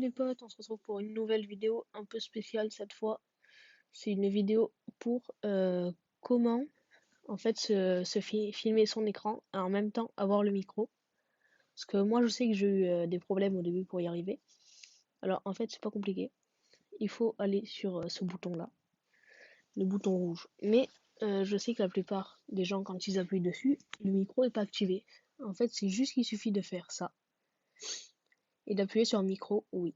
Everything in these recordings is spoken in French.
les potes, on se retrouve pour une nouvelle vidéo un peu spéciale cette fois. C'est une vidéo pour comment en fait filmer son écran et en même temps avoir le micro. Parce que moi je sais que j'ai eu des problèmes au début pour y arriver. Alors en fait c'est pas compliqué. Il faut aller sur ce bouton là, le bouton rouge. Mais je sais que la plupart des gens quand ils appuient dessus, le micro est pas activé. En fait c'est juste qu'il suffit de faire ça et d'appuyer sur le micro, oui.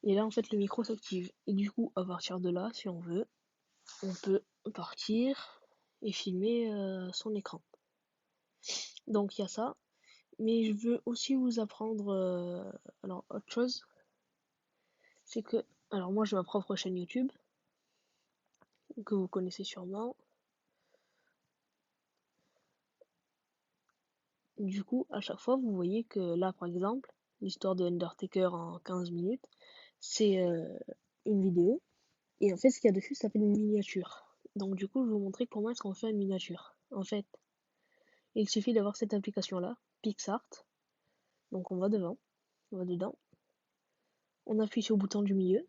Et là, en fait, le micro s'active. Et du coup, à partir de là, si on veut, on peut partir et filmer son écran. Donc, il y a ça. Mais je veux aussi vous apprendre alors autre chose. C'est que, alors moi, j'ai ma propre chaîne YouTube que vous connaissez sûrement. Du coup, à chaque fois, vous voyez que là, par exemple, l'histoire de Undertaker en 15 minutes, c'est une vidéo. Et en fait, ce qu'il y a dessus, ça s'appelle une miniature. Donc, du coup, je vais vous montrer comment est-ce qu'on fait une miniature. En fait, il suffit d'avoir cette application-là, PixArt. Donc on va devant, on va dedans. On appuie sur le bouton du milieu.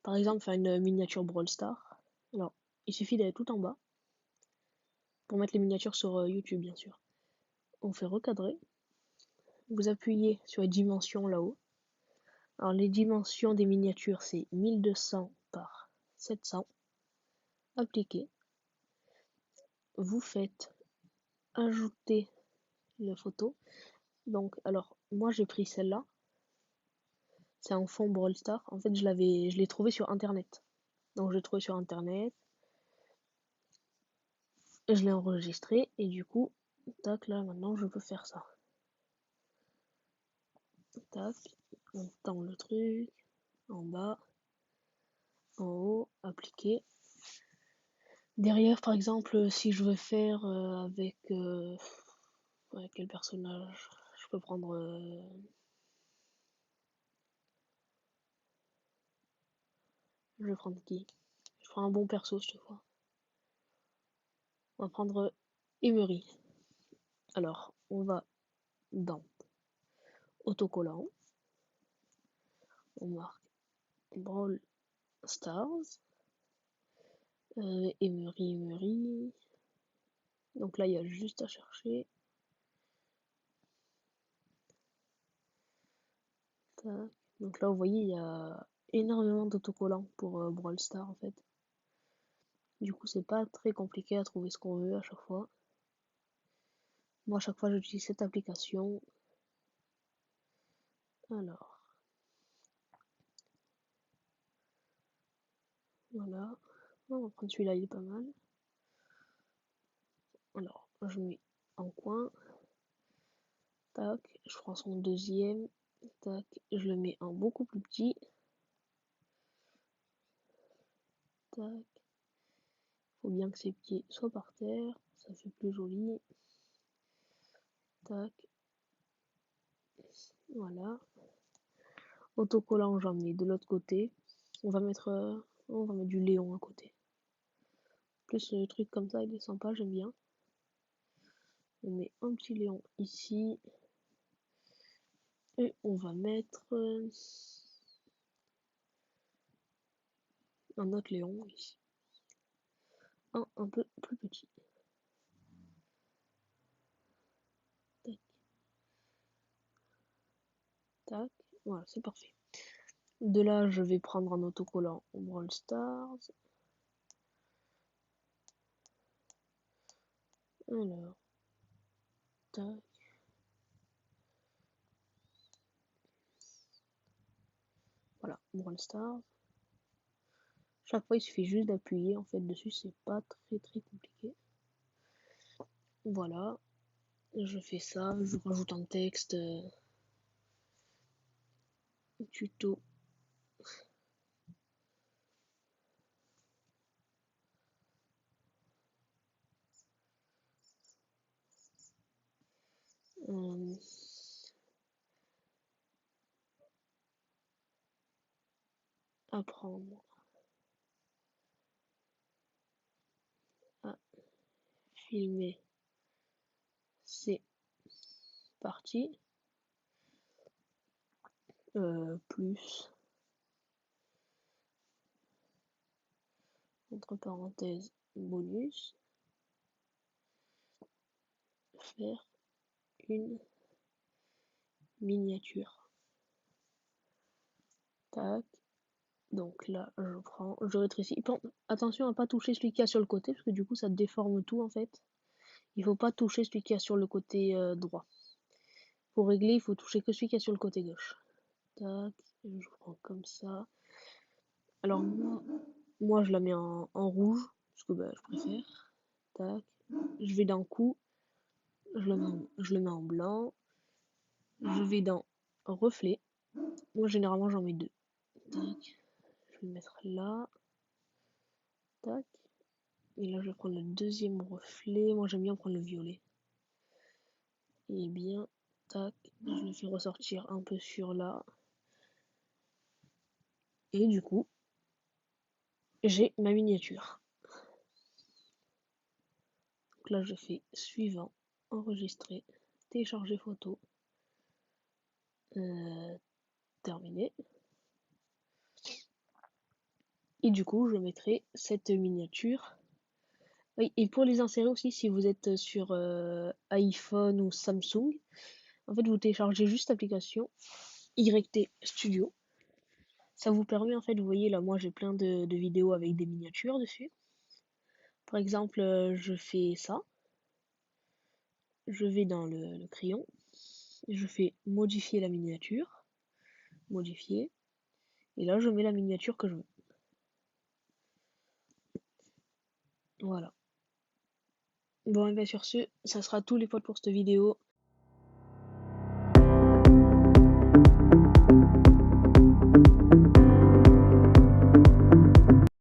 Par exemple, faire une miniature Brawl Star. Alors, il suffit d'aller tout en bas pour mettre les miniatures sur YouTube, bien sûr. On fait recadrer. Vous appuyez sur les dimensions là-haut. Alors les dimensions des miniatures, c'est 1200 par 700. Appliquez. Vous faites ajouter la photo. Donc, alors, moi j'ai pris celle-là. C'est un fond Brawl Star. En fait, je l'ai trouvé sur internet. Donc, je l'ai trouvé sur internet. Je l'ai enregistré et du coup, tac, là maintenant je peux faire ça. Tac, on tend le truc, en bas, en haut, appliquer. Derrière, par exemple, si je veux faire avec quel personnage, je peux prendre. Je vais prendre qui? Je prends un bon perso cette fois. On va prendre Emery. Alors, on va dans autocollant. On marque Brawl Stars. Emery. Donc là, il y a juste à chercher. Tac. Donc là, vous voyez, il y a énormément d'autocollants pour Brawl Stars en fait. Du coup, c'est pas très compliqué à trouver ce qu'on veut à chaque fois. Moi, à chaque fois, j'utilise cette application. Alors, voilà. On va prendre celui-là, il est pas mal. Alors, je mets en coin. Tac, je prends son deuxième. Tac, je le mets en beaucoup plus petit. Tac. Faut bien que ses pieds soient par terre. Ça fait plus joli. Tac. Voilà. Autocollant, j'en mets de l'autre côté. On va mettre du Léon à côté. Plus le truc comme ça, il est sympa, j'aime bien. On met un petit Léon ici. Et on va mettre un autre Léon ici. Un peu plus petit. Tac. Tac. Voilà, c'est parfait. De là, je vais prendre un autocollant Brawl Stars. Alors, tac. Voilà, Brawl Stars. Chaque fois, il suffit juste d'appuyer en fait dessus, c'est pas très compliqué. Voilà, je fais ça, je rajoute un texte tuto. Apprendre à filmer, c'est parti. plus, entre parenthèses, bonus, faire une miniature. Tac. Donc là, je rétrécis. Attention à pas toucher celui qui a sur le côté, parce que du coup, ça déforme tout en fait. Il faut pas toucher celui qui a sur le côté droit. Pour régler, il faut toucher que celui qui a sur le côté gauche. Tac, je prends comme ça. Alors moi je la mets en rouge, parce que bah, je préfère. Tac, je vais dans coup, je le mets en blanc. Je vais dans reflet. Moi généralement j'en mets deux. Tac, je vais le mettre là. Tac. Et là je vais prendre le deuxième reflet. Moi j'aime bien prendre le violet. Et bien, tac, je le fais ressortir un peu sur là. Et du coup, j'ai ma miniature. Donc là je fais suivant, enregistrer, télécharger photo, terminé. Et du coup, je mettrai cette miniature. Oui, et pour les insérer aussi, si vous êtes sur iPhone ou Samsung, en fait, vous téléchargez juste l'application YT Studio. Ça vous permet, en fait, vous voyez là, moi j'ai plein de vidéos avec des miniatures dessus. Par exemple, je fais ça. Je vais dans le crayon. Je fais modifier la miniature. Modifier. Et là, je mets la miniature que je veux. Voilà. Bon, et bien sur ce, ça sera tous les potes pour cette vidéo.